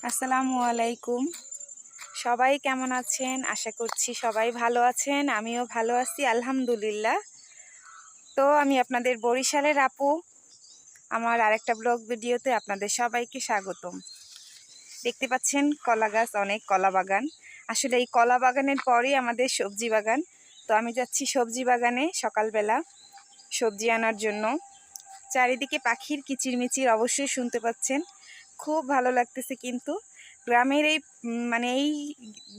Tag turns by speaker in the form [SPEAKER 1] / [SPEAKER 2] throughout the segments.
[SPEAKER 1] আসসালামু আলাইকুম। সবাই কেমন আছেন? আশা করছি সবাই ভালো আছেন। আমিও ভালো আছি আলহামদুলিল্লাহ। তো আমি আপনাদের বরিশালের আপু। আমার আরেকটা ব্লগ ভিডিওতে আপনাদের সবাইকে স্বাগতম। দেখতে পাচ্ছেন কলা গাছ, অনেক কলা বাগান। আসলে এই কলা বাগানের পরেই আমাদের সবজি বাগান। তো আমি যাচ্ছি সবজি বাগানে সকালবেলা সবজি আনার জন্য। চারিদিকে পাখির কিচিরমিচির অবশ্যই শুনতে পাচ্ছেন। খুব ভালো লাগতেছে, কিন্তু গ্রামের এই এই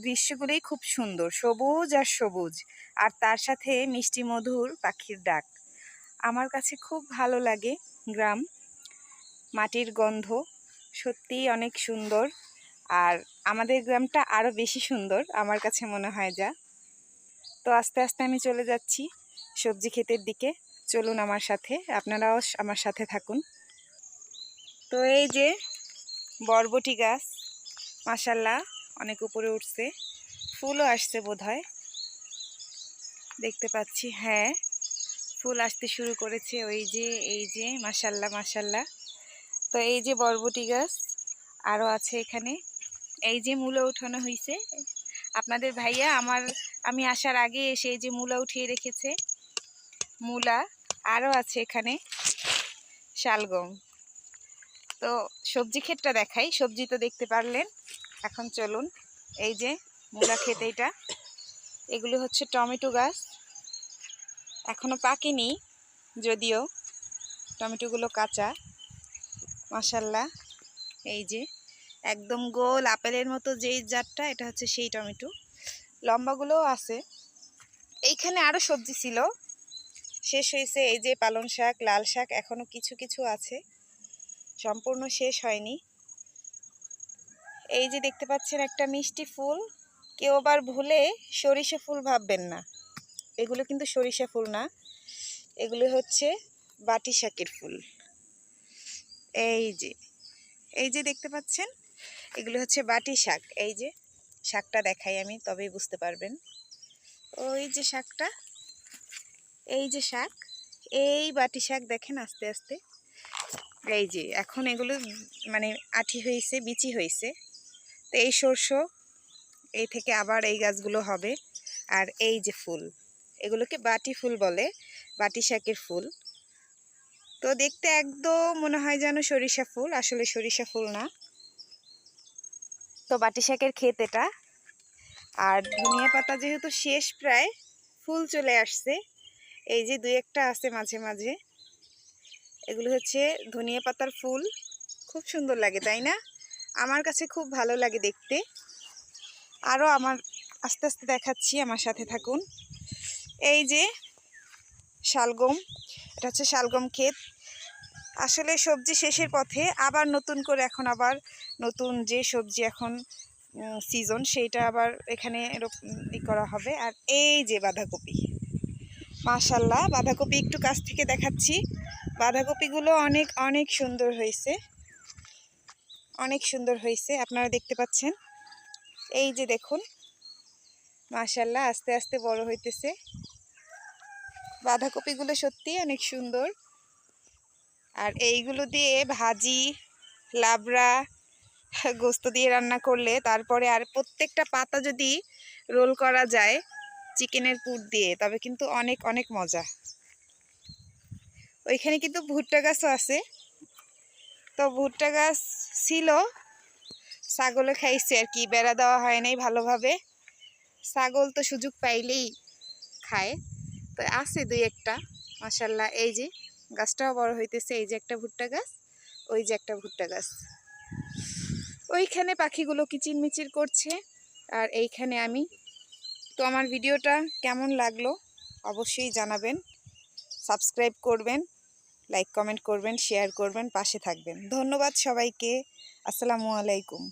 [SPEAKER 1] দৃশ্যগুলোই খুব সুন্দর, সবুজ আর সবুজ, আর তার সাথে মিষ্টি মধুর পাখির ডাক। আমার কাছে খুব ভালো লাগে গ্রাম, মাটির গন্ধ সত্যিই অনেক সুন্দর। আর আমাদের গ্রামটা আরও বেশি সুন্দর আমার কাছে মনে হয় যা। তো আস্তে আস্তে আমি চলে যাচ্ছি সবজি ক্ষেতের দিকে। চলুন আমার সাথে, আপনারাও আমার সাথে থাকুন। তো এই যে বরবটি গাছ, মাশাল্লাহ অনেক উপরে উঠছে, ফুলও আসছে বোধহয়, দেখতে পাচ্ছি। হ্যাঁ, ফুল আসতে শুরু করেছে। এই যে মাশাল্লাহ মাশাল্লাহ। তো এই যে বরবটি গাছ আরও আছে এখানে। এই যে মূলা উঠানো হয়েছে, আপনাদের ভাইয়া আমি আসার আগে এসে এই যে মূলা উঠিয়ে রেখেছে। মূলা আরও আছে এখানে, শালগম। তো সবজি ক্ষেতটা দেখাই, সবজি তো দেখতে পারলেন। এখন চলুন, এই যে মূলা ক্ষেত, এইটা এগুলো হচ্ছে টমেটো গাছ, এখনো পাকেনি যদিও, টমেটোগুলো কাঁচা। মাশাল্লাহ, এই যে একদম গোল আপেলের মতো যেই জাতটা, এটা হচ্ছে সেই টমেটো। লম্বাগুলোও আছে। এইখানে আরও সবজি ছিল, শেষ হয়েছে। এই যে পালং শাক, লাল শাক এখনো কিছু কিছু আছে, সম্পূর্ণ শেষ হয়নি। এই যে দেখতে পাচ্ছেন একটা মিষ্টি ফুল, কেউ আবার ভুলে সরিষা ফুল ভাববেন না, এগুলো কিন্তু সরিষা ফুল না, এগুলো হচ্ছে বাটি শাকের ফুল। এই যে দেখতে পাচ্ছেন, এগুলো হচ্ছে বাটি শাক। এই যে শাকটা দেখাই আমি, তবেই বুঝতে পারবেন। ওই যে শাকটা, এই যে শাক, এই বাটি শাক দেখেন আস্তে আস্তে। এই যে এখন এগুলো আঠি হয়েছে, বিচি হয়েছে। তো এই সরষ, এই থেকে আবার এই গাছগুলো হবে। আর এই যে ফুল, এগুলোকে বাটি ফুল বলে, বাটি শাকের ফুল। তো দেখতে একদম মনে হয় যেন সরিষা ফুল, আসলে সরিষা ফুল না। তো বাটি শাকের ক্ষেত এটা। আর ধনিয়া পাতা যেহেতু শেষ প্রায়, ফুল চলে আসছে। এই যে দুই একটা আছে মাঝে মাঝে, এগুলো হচ্ছে ধনিয়া পাতার ফুল। খুব সুন্দর লাগে, তাই না? আমার কাছে খুব ভালো লাগে দেখতে। আরও আমার আস্তে আস্তে দেখাচ্ছি, আমার সাথে থাকুন। এই যে শালগম, এটা হচ্ছে শালগম ক্ষেত। আসলে সবজি শেষের পথে, আবার নতুন করে এখন আবার নতুন যে সবজি এখন সিজন, সেইটা আবার এখানে করা হবে। আর এই যে বাঁধাকপি, মাশাল্লাহ বাঁধাকপি একটু কাছ থেকে দেখাচ্ছি। বাঁধাকপিগুলো অনেক অনেক সুন্দর হয়েছে, অনেক সুন্দর হয়েছে, আপনারা দেখতে পাচ্ছেন। এই যে দেখুন, মাশাল্লাহ আস্তে আস্তে বড় হইতেছে বাঁধাকপিগুলো, সত্যি অনেক সুন্দর। আর এইগুলো দিয়ে ভাজি, লাবড়া, গোস্ত দিয়ে রান্না করলে, তারপরে আর প্রত্যেকটা পাতা যদি রোল করা যায় চিকেনের পুর দিয়ে, তবে কিন্তু অনেক অনেক মজা। ওইখানে কিন্তু ভুট্টা গাছও আছে। তো ভুট্টা গাছ ছিল, ছাগলে খাইছে আর কি, বেড়া দেওয়া হয় নাই ভালোভাবে। ছাগল তো সুযোগ পাইলেই খায়। তো আছে দুই একটা, মাশাল্লাহ। এই যে গাছটাও বড় হইতেছে। এই যে একটা ভুট্টা গাছ, ওই যে একটা ভুট্টা গাছ। ওইখানে পাখিগুলো কিচিরমিচির করছে, আর এইখানে আমি। তো আমার ভিডিওটা কেমন লাগলো অবশ্যই জানাবেন, সাবস্ক্রাইব করবেন, লাইক কমেন্ট করবেন, শেয়ার করবেন, পাশে থাকবেন। ধন্যবাদ সবাইকে। আসসালামু আলাইকুম।